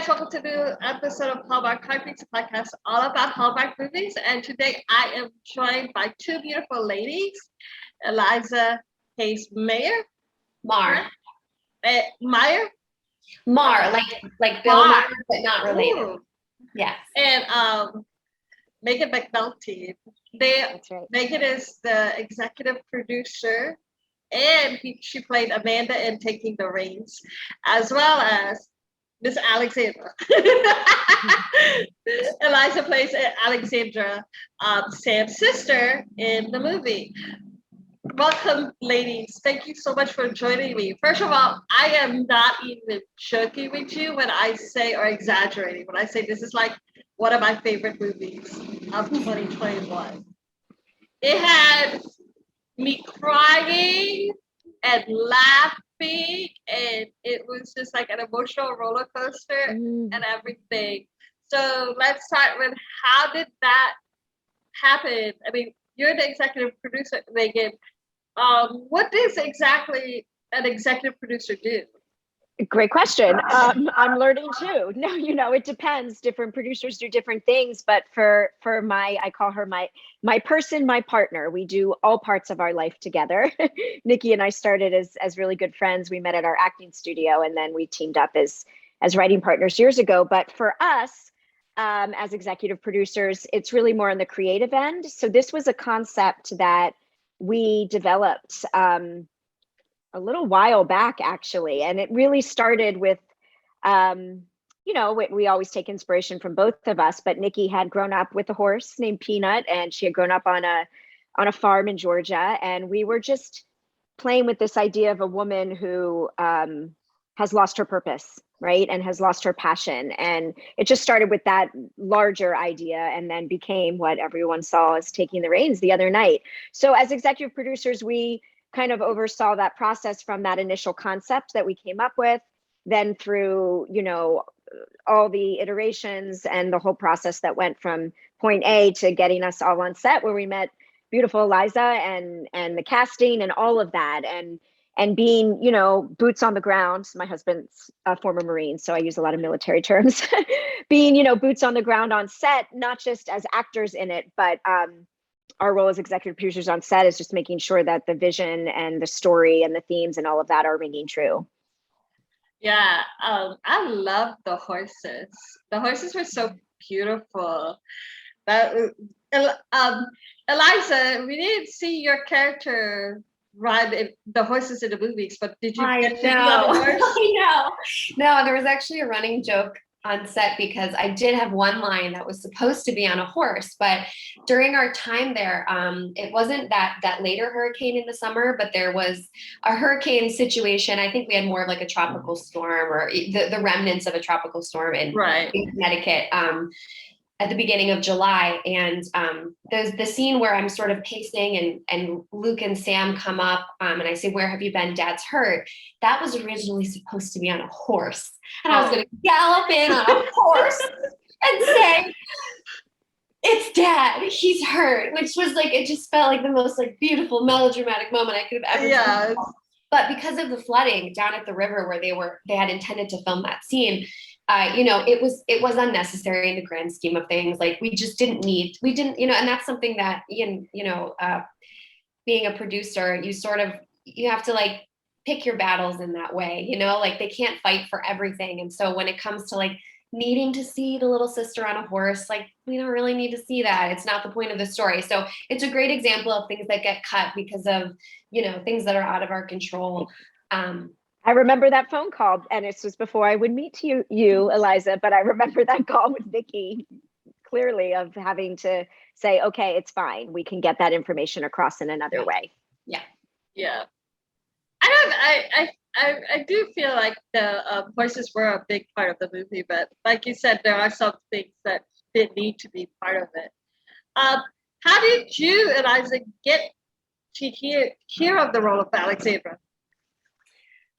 guys, welcome to the episode of Hallmark Channel, a podcast all about Hallmark movies. And today I am joined by two beautiful ladies, Eliza Hayes Maher. Maher. Maher? Maher, like Bill Maher, but not related. Ooh. Yes. And Megan McNulty. That's right. Megan is the executive producer, and she played Amanda in Taking the Reins, as well as Miss Alexandra. Eliza plays Alexandra, Sam's sister in the movie. Welcome, ladies. Thank you so much for joining me. First of all, I am not even joking with you when I say, or exaggerating, when I say this is like one of my favorite movies of 2021. It had me crying and laughing, and it was just like an emotional roller coaster and everything. So let's start with, how did that happen? I mean, you're the executive producer, Megan. What does exactly an executive producer do? Great question. I'm learning too. No, it depends. Different producers do different things, but for I call her my person, my partner. We do all parts of our life together. Nikki and I started as really good friends. We met at our acting studio, and then we teamed up as writing partners years ago. But for us, as executive producers, it's really more on the creative end. So this was a concept that we developed a little while back, actually. And it really started with, we always take inspiration from both of us, but Nikki had grown up with a horse named Peanut, and she had grown up on a farm in Georgia. And we were just playing with this idea of a woman who has lost her purpose, right? And has lost her passion. And it just started with that larger idea, and then became what everyone saw as Taking the Reins the other night. So as executive producers, we kind of oversaw that process from that initial concept that we came up with, then through, all the iterations and the whole process that went from point A to getting us all on set, where we met beautiful Eliza and the casting and all of that. And being, boots on the ground. My husband's a former Marine, so I use a lot of military terms. Being, boots on the ground on set, not just as actors in it, but our role as executive producers on set is just making sure that the vision and the story and the themes and all of that are ringing true. Yeah, I love the horses. The horses were so beautiful. That Eliza, we didn't see your character ride the horses in the movies, but did you get to be on the horse? I know. No, there was actually a running joke on set because I did have one line that was supposed to be on a horse, but during our time there, it wasn't that later hurricane in the summer, but there was a hurricane situation. I think we had more of like a tropical storm, or the remnants of a tropical storm in Connecticut at the beginning of July. And there's the scene where I'm sort of pacing and Luke and Sam come up and I say, "Where have you been? Dad's hurt." That was originally supposed to be on a horse. And I was going to gallop in on a horse and say, "It's Dad, he's hurt," which was like, it just felt like the most like beautiful melodramatic moment I could have ever seen. But because of the flooding down at the river where they had intended to film that scene, it was unnecessary in the grand scheme of things. Like we didn't, and that's something that, being a producer, you have to like pick your battles in that way, like they can't fight for everything. And so when it comes to like needing to see the little sister on a horse, like we don't really need to see that. It's not the point of the story. So it's a great example of things that get cut because of, things that are out of our control. I remember that phone call, and this was before I would meet you, Eliza, but I remember that call with Nikki clearly, of having to say, okay, it's fine. We can get that information across in another way. Yeah. Yeah. I do feel like the horses were a big part of the movie, but like you said, there are some things that didn't need to be part of it. How did you, Eliza, get to hear of the role of Alexandra?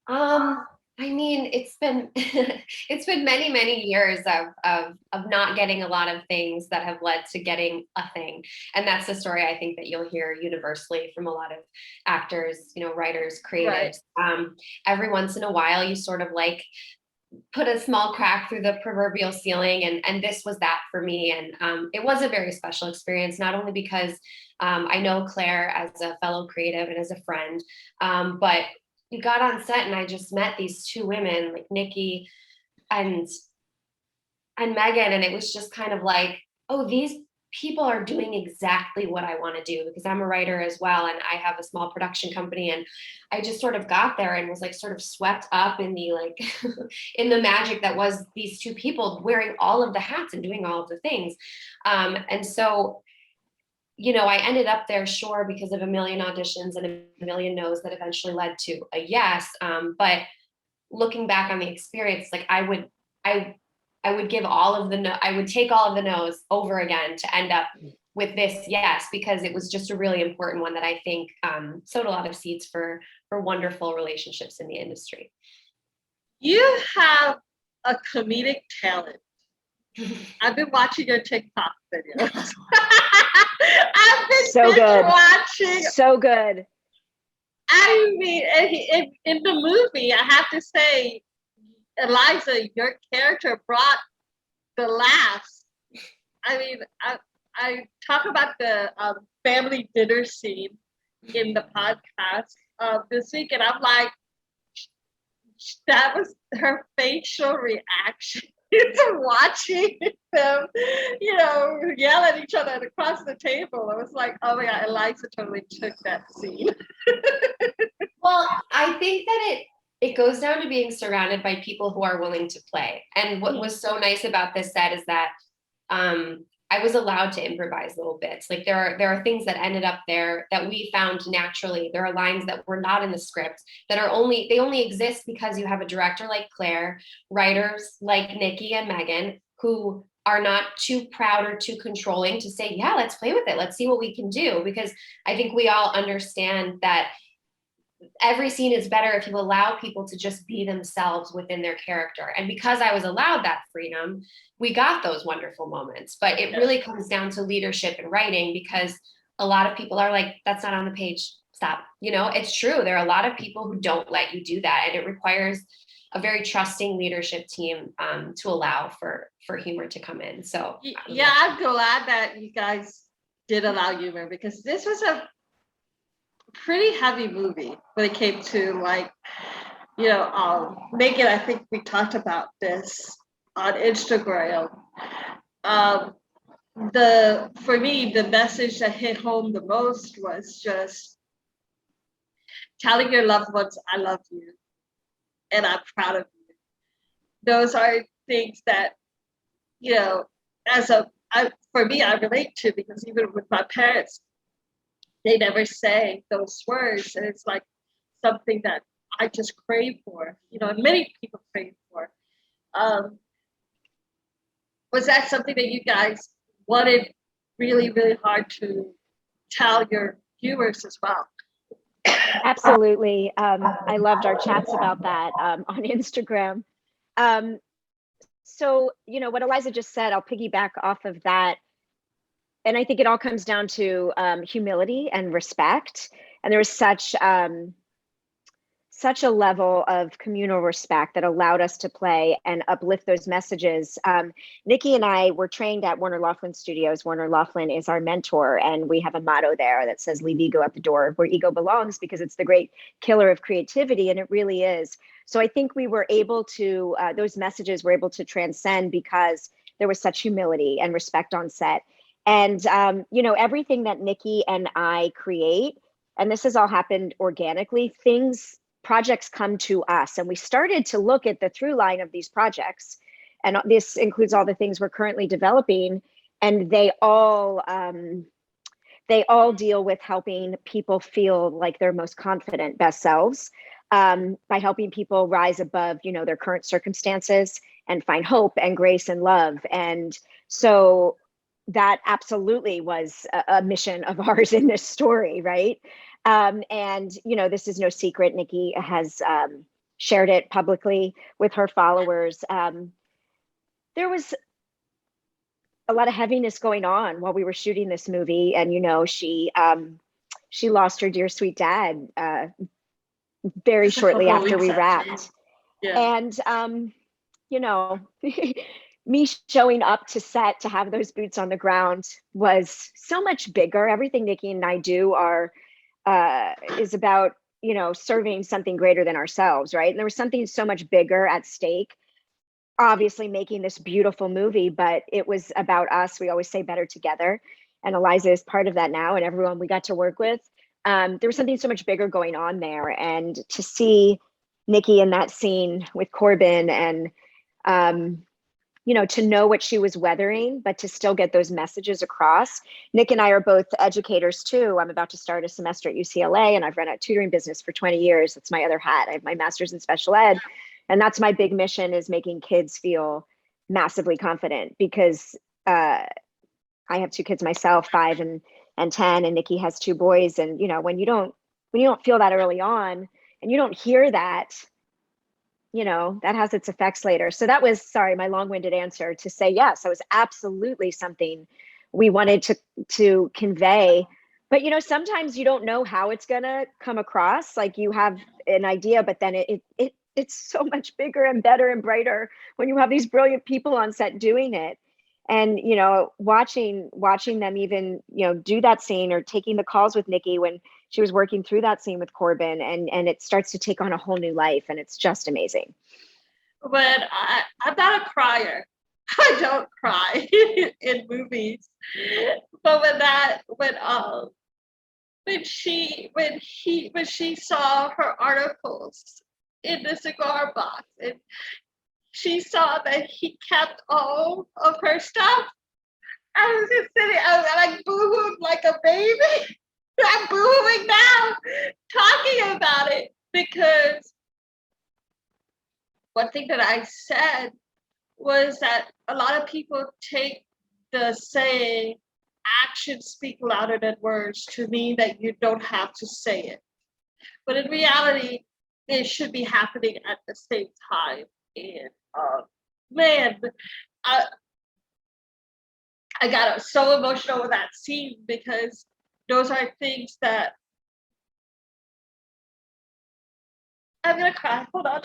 I mean, it's been it's been many, many years of not getting a lot of things that have led to getting a thing. And that's the story I think that you'll hear universally from a lot of actors, writers, creatives. Right. Every once in a while, you sort of like put a small crack through the proverbial ceiling, and this was that for me. And it was a very special experience, not only because I know Claire as a fellow creative and as a friend, but we got on set and I just met these two women, like Nikki and Megan, and it was just kind of like, oh, these people are doing exactly what I want to do, because I'm a writer as well and I have a small production company. And I just sort of got there and was like sort of swept up in the like in the magic that was these two people wearing all of the hats and doing all of the things. And so, you know, I ended up there, sure, because of a million auditions and a million no's that eventually led to a yes. But looking back on the experience, like I would give all of the no, I would take all of the no's over again to end up with this yes, because it was just a really important one that I think sowed a lot of seeds for wonderful relationships in the industry. You have a comedic talent. I've been watching your TikTok videos. I've been So good. watching. So good. I mean, in the movie, I have to say, Eliza, your character brought the laughs. I mean, I talk about the family dinner scene in the podcast this week, and I'm like, that was her facial reaction to watching them, you know, yell at each other across the table. I was like, oh my God, Eliza totally took that scene. Well, I think that it goes down to being surrounded by people who are willing to play. And what was so nice about this set is that I was allowed to improvise little bits. Like there are things that ended up there that we found naturally. There are lines that were not in the script that are only exist because you have a director like Claire, writers like Nikki and Megan, who are not too proud or too controlling to say, yeah, let's play with it. Let's see what we can do. Because I think we all understand that every scene is better if you allow people to just be themselves within their character. And because I was allowed that freedom, we got those wonderful moments. But it really comes down to leadership and writing, because a lot of people are like, that's not on the page, stop. You know, it's true. There are a lot of people who don't let you do that. And it requires a very trusting leadership team to allow for humor to come in. So yeah, I'm glad that you guys did allow humor, because this was a pretty heavy movie when it came to, like, you know, Megan, I think we talked about this on Instagram. For me, the message that hit home the most was just telling your loved ones, I love you and I'm proud of you. Those are things that, you know, for me, I relate to, because even with my parents, they never say those words, and it's like something that I just crave for, you know, and many people crave for. Was that something that you guys wanted really, really hard to tell your viewers as well? Absolutely. I loved our chats about that on Instagram. So, you know, what Eliza just said, I'll piggyback off of that. And I think it all comes down to humility and respect. And there was such a level of communal respect that allowed us to play and uplift those messages. Nikki and I were trained at Warner Laughlin Studios. Warner Laughlin is our mentor, and we have a motto there that says, leave ego at the door where ego belongs, because it's the great killer of creativity, and it really is. So I think we were able to, those messages were able to transcend because there was such humility and respect on set. And, you know, everything that Nikki and I create, and this has all happened organically, projects come to us, and we started to look at the through line of these projects, and this includes all the things we're currently developing, and they all deal with helping people feel like their most confident best selves, by helping people rise above, you know, their current circumstances and find hope and grace and love. And so that absolutely was a mission of ours in this story, right? And, you know, this is no secret. Nikki has shared it publicly with her followers. There was a lot of heaviness going on while we were shooting this movie. And, you know, she lost her dear sweet dad very shortly after we wrapped. Yeah. And you know, me showing up to set to have those boots on the ground was so much bigger. Everything Nikki and I do is about, you know, serving something greater than ourselves, right? And there was something so much bigger at stake, obviously making this beautiful movie, but it was about us. We always say better together. And Eliza is part of that now, and everyone we got to work with. There was something so much bigger going on there. And to see Nikki in that scene with Corbin and, you know, to know what she was weathering, but to still get those messages across. Nick and I are both educators too. I'm about to start a semester at UCLA, and I've run a tutoring business for 20 years. That's my other hat. I have my master's in special ed. And that's my big mission, is making kids feel massively confident, because I have 2 kids myself, 5 and 10, and Nikki has 2 boys. And, you know, when you don't feel that early on and you don't hear that, you know, that has its effects later. So that was, sorry, my long-winded answer to say, yes, that was absolutely something we wanted to convey. But, you know, sometimes you don't know how it's going to come across. Like, you have an idea, but then it's so much bigger and better and brighter when you have these brilliant people on set doing it. And, you know, watching them even, you know, do that scene, or taking the calls with Nikki when she was working through that scene with Corbin, and it starts to take on a whole new life, and it's just amazing. But I'm not a crier. I don't cry in movies. But when she saw her articles in the cigar box, and she saw that he kept all of her stuff, I was just sitting, I was like boohooing like a baby. I'm boohooing now, talking about it, because one thing that I said was that a lot of people take the saying, actions speak louder than words, to mean that you don't have to say it. But in reality, it should be happening at the same time. And man, I got so emotional with that scene, because those are things that I'm gonna cry. Hold on.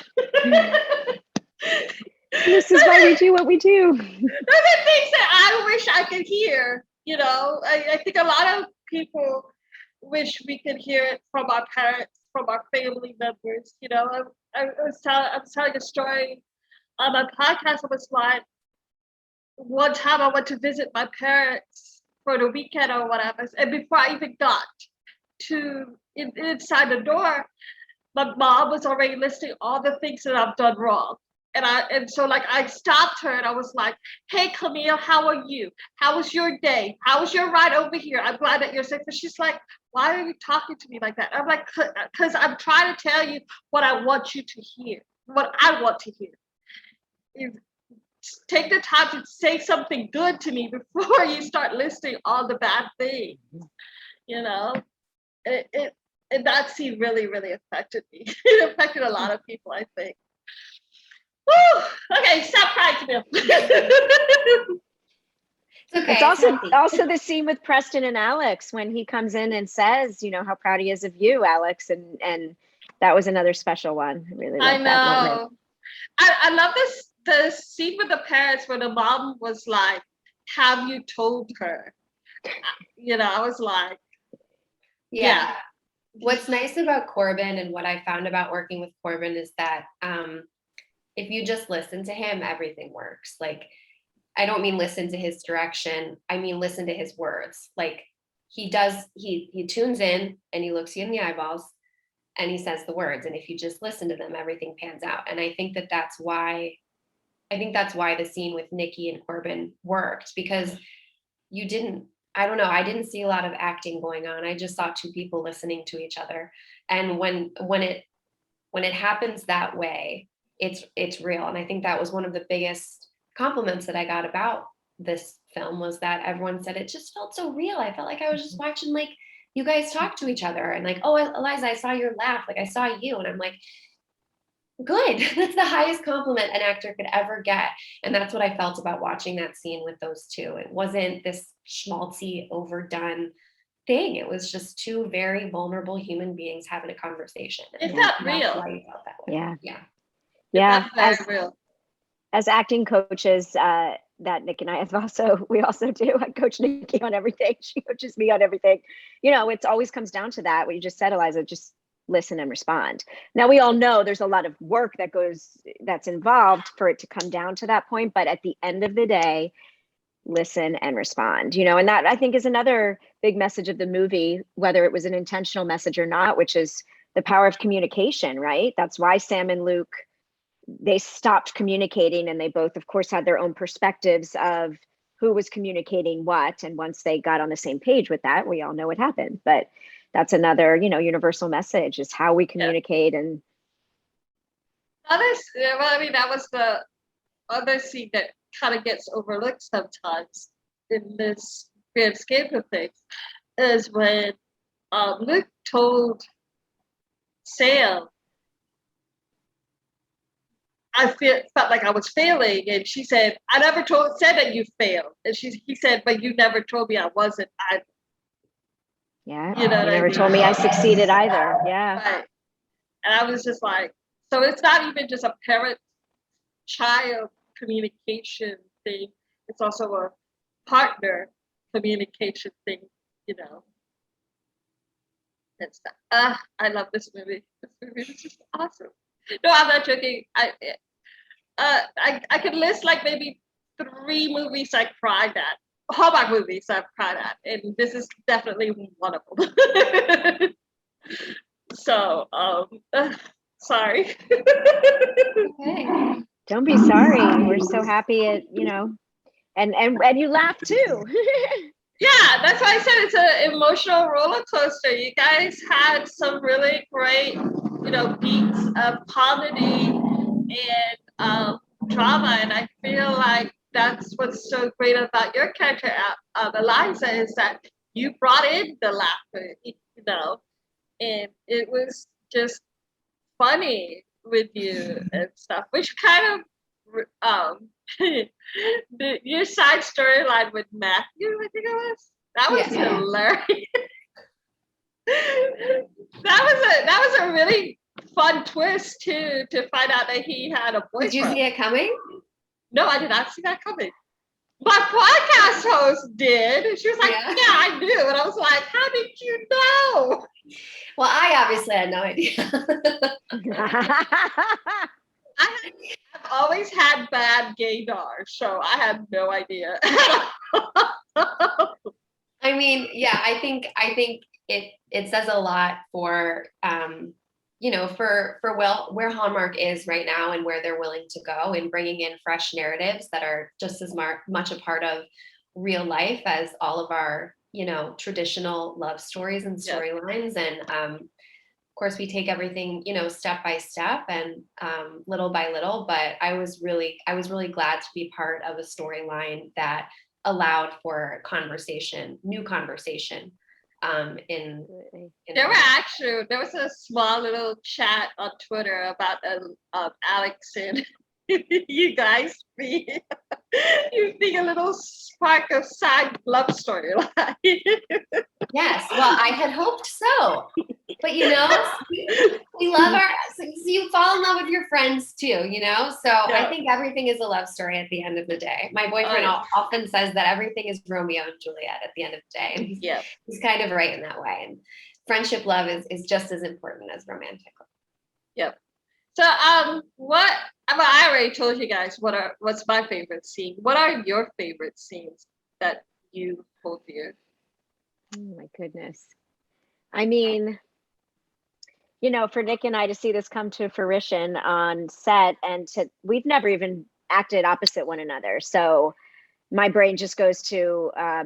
This is why we do what we do. Those are things that I wish I could hear. You know, I think a lot of people wish we could hear it from our parents, from our family members. You know, I was telling a story on my podcast. I was like, one time I went to visit my parents for the weekend or whatever, and before I even got inside the door, my mom was already listing all the things that I've done wrong. And so like I stopped her and I was like, hey Camille, how are you? How was your day? How was your ride over here? I'm glad that you're safe. And she's like, why are you talking to me like that? I'm like, because I'm trying to tell you what I want you to hear, what I want to hear. Take the time to say something good to me before you start listing all the bad things. You know, and that scene really, really affected me. It affected a lot of people, I think. Woo! Okay, stop crying, Camille. Okay. It's also the scene with Preston and Alex when he comes in and says, you know, how proud he is of you, Alex, and that was another special one. I really love that moment. I love the scene with the parents where the mom was like, have you told her? You know, I was like, yeah. What's nice about Corbin, and what I found about working with Corbin, is that if you just listen to him, everything works. Like, I don't mean listen to his direction. I mean, listen to his words. Like, he tunes in and he looks you in the eyeballs and he says the words. And if you just listen to them, everything pans out. And I think that's why the scene with Nikki and Corbin worked, because I didn't see a lot of acting going on. I just saw 2 people listening to each other. And when it happens that way, it's real. And I think that was one of the biggest compliments that I got about this film, was that everyone said it just felt so real. I felt like I was just watching, like, you guys talk to each other, and like, oh, Eliza, I saw your laugh. Like, I saw you. And I'm like, good. That's the highest compliment an actor could ever get. And that's what I felt about watching that scene with those 2. It wasn't this schmaltzy, overdone thing. It was just 2 very vulnerable human beings having a conversation. It's not real. Why you felt that way. Yeah. That's very real. as acting coaches, that Nick and I we also do. I coach Nikki on everything. She coaches me on everything. It always comes down to that. What you just said, Eliza, just listen and respond. Now we all know there's a lot of work that's involved for it to come down to that point. But at the end of the day, listen and respond, and that I think is another big message of the movie, whether it was an intentional message or not, which is the power of communication, right? That's why Sam and Luke, they stopped communicating, and they both, of course, had their own perspectives of who was communicating what. And once they got on the same page with that, we all know what happened. But that's another, universal message, is how we communicate. Yeah. And that was the other scene that kind of gets overlooked sometimes in this grand scheme of things, is when Luke told Sam, I felt like I was failing, and she said, "I never said that you failed," and he said, "But you never told me I wasn't either." Yeah, you never told me I succeeded either. Yeah, right. And I was just like, so it's not even just a parent-child communication thing; it's also a partner communication thing, And stuff. I love this movie. This movie is just awesome. No, I'm not joking. I could list like maybe 3 movies I cried at. Hallmark movies I've cried at, and this is definitely one of them. So, sorry. Okay. Don't be sorry. We're so happy and you laugh too. Yeah, that's why I said it's an emotional roller coaster. You guys had some really great, beats of comedy and drama, and I feel like that's what's so great about your character, Eliza, is that you brought in the laughter, and it was just funny with you and stuff, which kind of your side storyline with Matthew, I think it was. That was hilarious. that was a really fun twist too, to find out that he had a boyfriend. Did you see it coming? No, I did not see that coming. My podcast host did. She was like, yeah, I knew. And I was like, how did you know? Well, I obviously had no idea. I've always had bad gaydar, so I had no idea. I mean, yeah, I think it says a lot for for where Hallmark is right now and where they're willing to go, and bringing in fresh narratives that are just as much a part of real life as all of our traditional love stories and storylines. And of course, we take everything step by step and little by little. But I was really glad to be part of a storyline that allowed for new conversation. There was a small little chat on Twitter about Alex and you guys being a little spark of side love story. Yes, well, I had hoped so, but we love you fall in love with your friends too, so yeah. I think everything is a love story at the end of the day. My boyfriend often says that everything is Romeo and Juliet at the end of the day, and he's kind of right in that way. And friendship love is just as important as romantic love. Yep. So I already told you guys what's my favorite scene. What are your favorite scenes that you hold dear? Oh my goodness. I mean, for Nick and I to see this come to fruition on set, and we've never even acted opposite one another. So my brain just goes to, our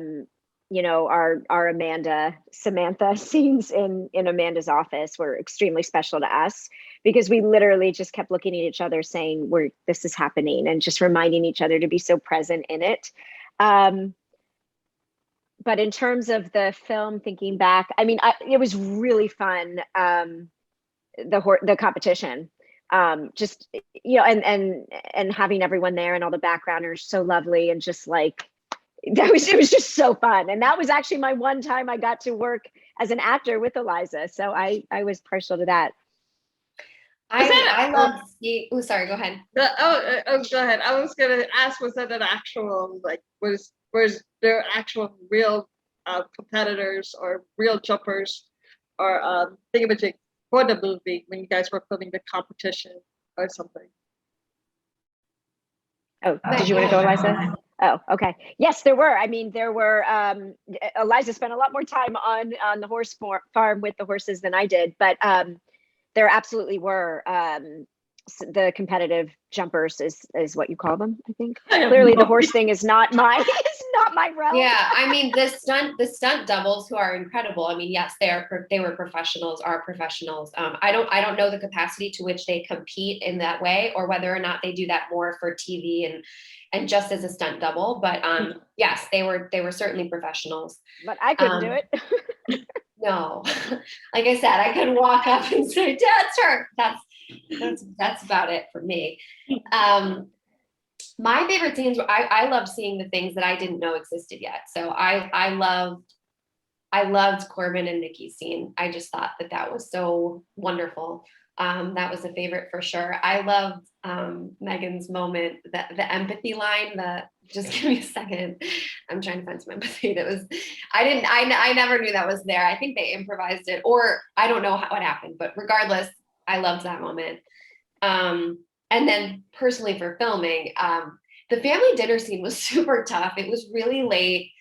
Samantha scenes in Amanda's office were extremely special to us, because we literally just kept looking at each other saying, this is happening, and just reminding each other to be so present in it. But in terms of the film, thinking back, I mean, it was really fun. The competition, just and having everyone there, and all the backgrounders so lovely, and just like it was just so fun. And that was actually my one time I got to work as an actor with Eliza, so I was partial to that. I love seeing. Oh, sorry. Go ahead. Go ahead. I was gonna ask, was that an actual like was there actual real competitors or real jumpers or thingamajig for the movie when you guys were filming the competition or something? Oh, did you want to go, Eliza? Oh, okay. Yes, there were. I mean, there were. Eliza spent a lot more time on the horse farm with the horses than I did, but there absolutely were. The competitive jumpers is what you call them, I think. Clearly, the horse thing is not my realm. Yeah, I mean the stunt doubles who are incredible. I mean, yes, they were professionals, are professionals. I don't know the capacity to which they compete in that way, or whether or not they do that more for TV and just as a stunt double. But yes, they were certainly professionals. But I couldn't do it. No, like I said, I could walk up and say, "Dad's hurt." That's about it for me. My favorite scenes were I love seeing the things that I didn't know existed yet. So I loved Corbin and Nikki's scene. I just thought that was so wonderful. That was a favorite for sure. I loved Megan's moment, the empathy line. Just give me a second. I'm trying to find some empathy. I never knew that was there. I think they improvised it, or I don't know what happened, but regardless, I loved that moment. And then personally for filming, the family dinner scene was super tough. It was really late.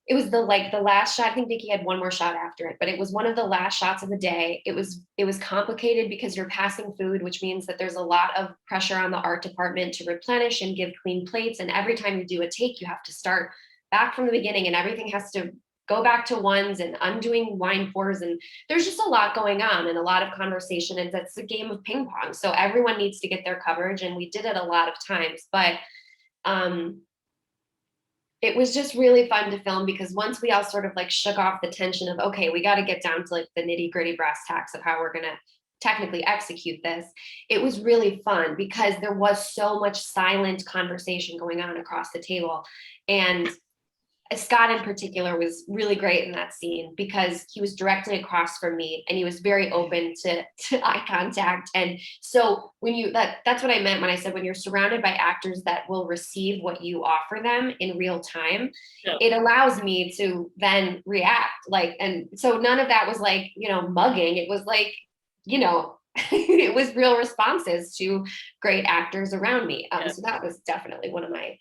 It was the last shot. I think Nikki had one more shot after it, but it was one of the last shots of the day. It was complicated because you're passing food, which means that there's a lot of pressure on the art department to replenish and give clean plates. And every time you do a take, you have to start back from the beginning, and everything has to go back to ones and undoing wine pours. And there's just a lot going on and a lot of conversation. And that's a game of ping pong. So everyone needs to get their coverage. And we did it a lot of times, but it was just really fun to film because once we all sort of like shook off the tension of, okay, we got to get down to like the nitty gritty brass tacks of how we're going to technically execute this. It was really fun because there was so much silent conversation going on across the table. And Scott in particular was really great in that scene because he was directly across from me and he was very open to eye contact. And so when that's what I meant when I said, when you're surrounded by actors that will receive what you offer them in real time, it allows me to then react and so none of that was like, mugging. It was like, it was real responses to great actors around me. So that was definitely one of my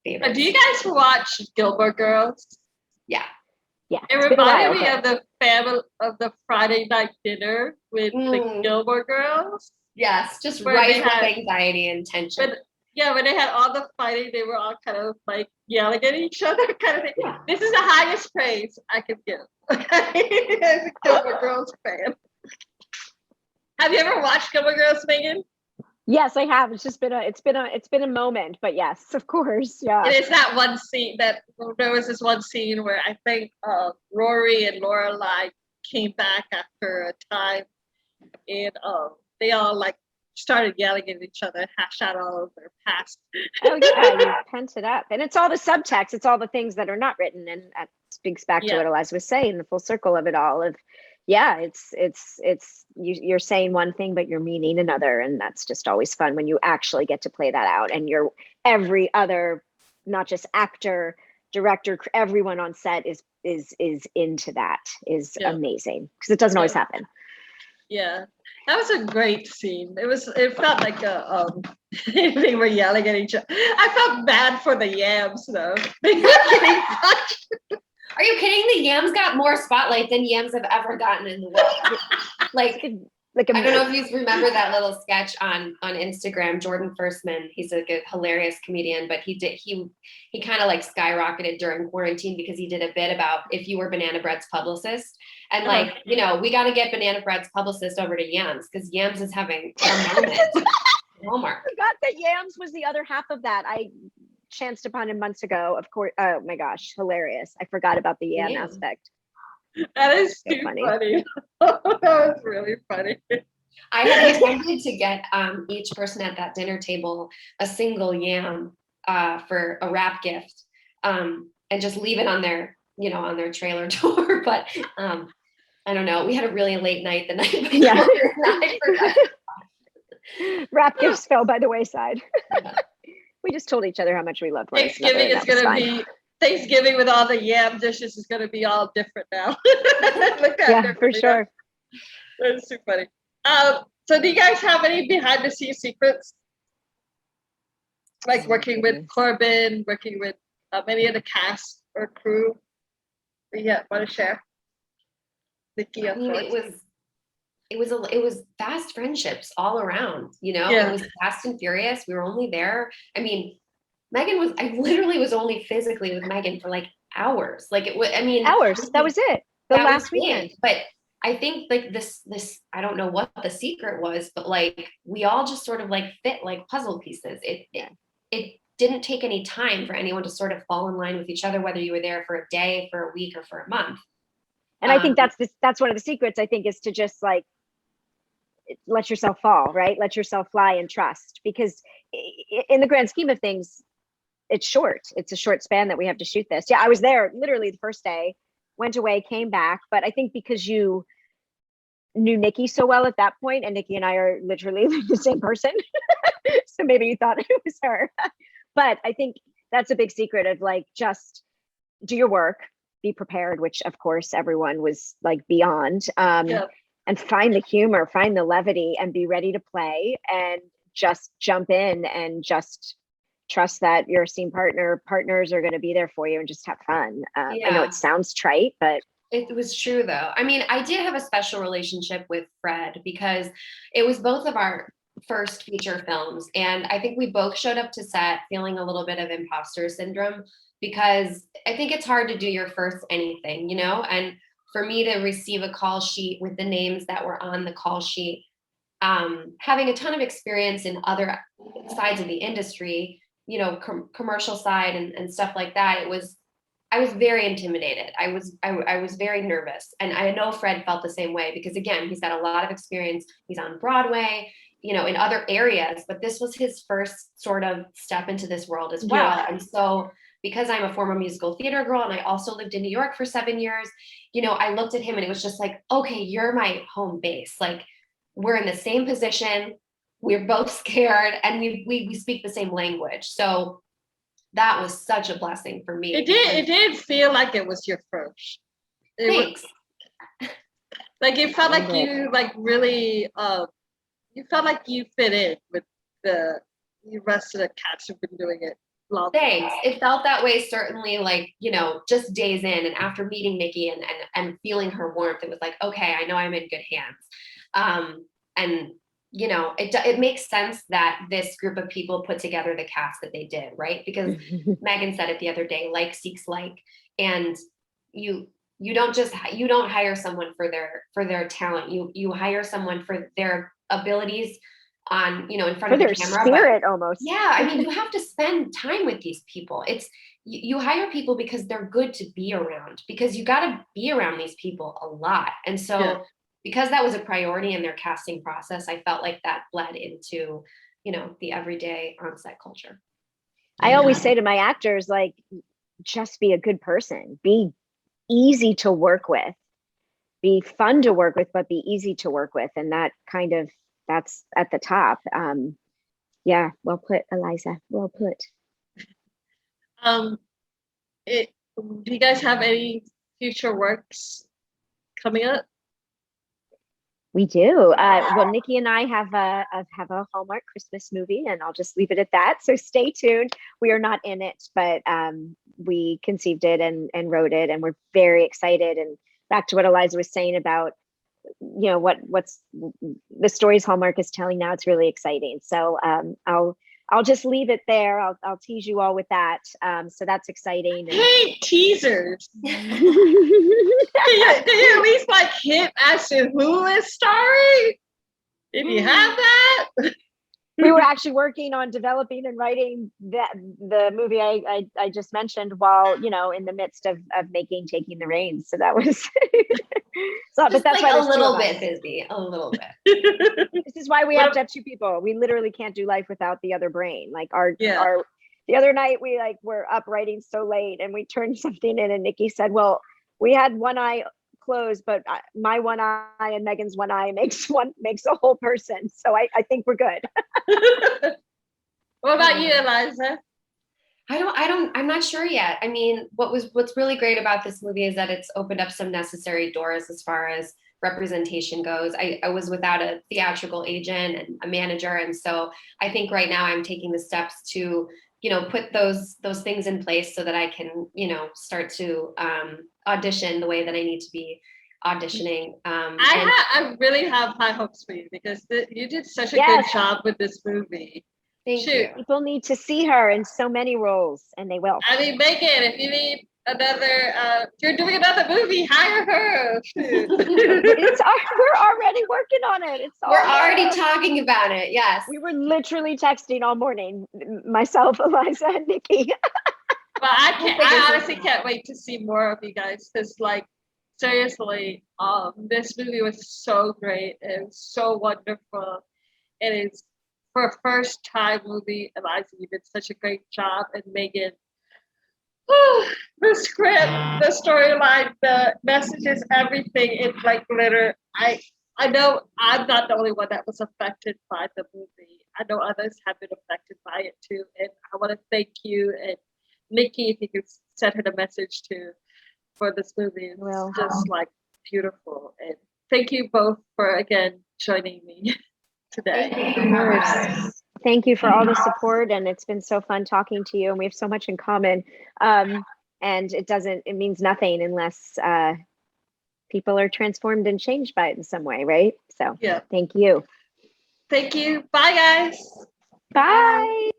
favorites. Do you guys watch Gilmore Girls? Yeah. It reminded me of the Friday night dinner with the Gilmore Girls. Yes, just right with anxiety and tension. But when they had all the fighting, they were all kind of like yelling at each other, kind of thing. Yeah. This is the highest praise I could give as a Gilmore Girls fan. Have you ever watched Gilmore Girls, Megan? Yes, I have. It's been a moment, but yes, of course, yeah. It is that one scene there was this one scene where I think Rory and Lorelai came back after a time, and they all like started yelling at each other, hash out all of their past. Oh yeah, you pent it up, and it's all the subtext. It's all the things that are not written, and that speaks back to what Eliza was saying, the full circle of it all. You're saying one thing, but you're meaning another. And that's just always fun when you actually get to play that out. And every other, not just actor, director, everyone on set is into that is amazing because it doesn't always happen. Yeah, that was a great scene. It felt like they were yelling at each other. I felt bad for the yams though. They were getting punched. Are you kidding? The yams got more spotlight than yams have ever gotten in the world. I don't know if you remember that little sketch on Instagram. Jordan Firstman, he's a hilarious comedian, but he kind of like skyrocketed during quarantine because he did a bit about if you were Banana Bread's publicist, and we got to get Banana Bread's publicist over to Yams because Yams is having a moment. Hallmark. I forgot that Yams was the other half of that. I chanced upon him months ago. Of course. Oh my gosh, hilarious! I forgot about the yam aspect. That is so too funny. That was really funny. I had intended to get each person at that dinner table a single yam for a wrap gift, and just leave it on their trailer door. But I don't know. We had a really late night the night before. I forgot. Wrap gifts fell by the wayside. We just told each other how much we loved one Thanksgiving another. is going to be Thanksgiving with all the yam dishes is going to be all different now. Look at Yeah, for sure. That's too funny. So do you guys have any behind the scenes secrets? Like working with Corbin, working with any of the cast or crew that you want to share? Nikki, I mean, it was fast friendships all around, you know. Yeah. It was fast and furious. We were only there. I mean, I literally was only physically with Megan for like hours. Like it was, I mean, hours. That was it. The that last was weekend. it. But I think like this, I don't know what the secret was, but like we all just sort of like fit like puzzle pieces. It didn't take any time for anyone to sort of fall in line with each other, whether you were there for a day, for a week, or for a month. And I think that's one of the secrets, I think, is to just like let yourself fall, right? Let yourself fly and trust, because in the grand scheme of things, it's short. It's a short span that we have to shoot this. Yeah, I was there literally the first day, went away, came back. But I think because you knew Nikki so well at that point, and Nikki and I are literally the same person, so maybe you thought it was her. But I think that's a big secret of like, just do your work, be prepared, which of course everyone was like beyond, and find the humor, find the levity, and be ready to play, and just jump in and just trust that your scene partners are going to be there for you, and just have fun. I know it sounds trite, but it was true though. I mean, I did have a special relationship with Fred because it was both of our first feature films. And I think we both showed up to set feeling a little bit of imposter syndrome, because I think it's hard to do your first anything, you know? And for me to receive a call sheet with the names that were on the call sheet, having a ton of experience in other sides of the industry, you know, commercial side and stuff like that, I was very intimidated. I was very nervous. And I know Fred felt the same way, because again, he's got a lot of experience. He's on Broadway, you know, in other areas, but this was his first sort of step into this world as well. Yeah. And so because I'm a former musical theater girl, and I also lived in New York for 7 years, you know, I looked at him and it was just like, okay, you're my home base. Like, we're in the same position. We're both scared, and we speak the same language. So that was such a blessing for me. It did feel like it was your first. Thanks. Like it felt like you like really you felt like you fit in with the rest of the cats who've been doing it long. Thanks. It felt that way, certainly, like, you know, just days in, and after meeting Nikki and feeling her warmth, it was like, okay, I know I'm in good hands. And you know, it makes sense that this group of people put together the cast that they did, right? Because Megan said it the other day, like seeks like, and you don't hire someone for their talent. You hire someone for their abilities on, you know, in front of the camera. Spirit, almost. Yeah, I mean, you have to spend time with these people. It's you hire people because they're good to be around, because you got to be around these people a lot. And so because that was a priority in their casting process, I felt like that bled into, you know, the everyday on-set culture. I always say to my actors, like, just be a good person, be easy to work with, be fun to work with, but be easy to work with. And that's at the top. Yeah, well put, Eliza, well put. Do you guys have any future works coming up? We do. Well, Nikki and I have a Hallmark Christmas movie, and I'll just leave it at that. So stay tuned. We are not in it, but we conceived it and wrote it, and we're very excited. And back to what Eliza was saying about, you know, what's the stories Hallmark is telling now, it's really exciting. So I'll just leave it there. I'll tease you all with that. So that's exciting. I hate teasers. Can you at least like hint as to who is starring? If you have that. We were actually working on developing and writing the movie I just mentioned while, you know, in the midst of making Taking the Reins. So that was so, but that's like why a little bit busy, a little bit. This is why we have to have two people. We literally can't do life without the other brain. Like the other night we were up writing so late, and we turned something in, and Nikki said, well, we had one eye clothes, but my one eye and Megan's one eye makes a whole person. So I think we're good. What about you, Eliza? I'm not sure yet. I mean, what's really great about this movie is that it's opened up some necessary doors as far as representation goes. I was without a theatrical agent and a manager. And so I think right now I'm taking the steps to, put those things in place so that I can, start to audition the way that I need to be auditioning. I really have high hopes for you because you did such a Yes. good job with this movie. Thank you. People need to see her in so many roles, and they will. I mean, Megan, if you need another, if you're doing another movie, hire her. We're already working on it. We're already talking about it. Yes. We were literally texting all morning, myself, Eliza, and Nikki. But I honestly can't wait to see more of you guys because, like, seriously, this movie was so great and so wonderful. It is for a first time movie. Eliza, you did such a great job, and Megan. The script, the storyline, the messages, everything. It's like literally. I know I'm not the only one that was affected by the movie. I know others have been affected by it too, and I want to thank you and Nikki, if you could send her the message for this movie. It's just like beautiful, and thank you both for again joining me today. Thank you for all the support, and it's been so fun talking to you, and we have so much in common. And it means nothing unless people are transformed and changed by it in some way, right? So yeah. Thank you. Thank you. Bye, guys. Bye.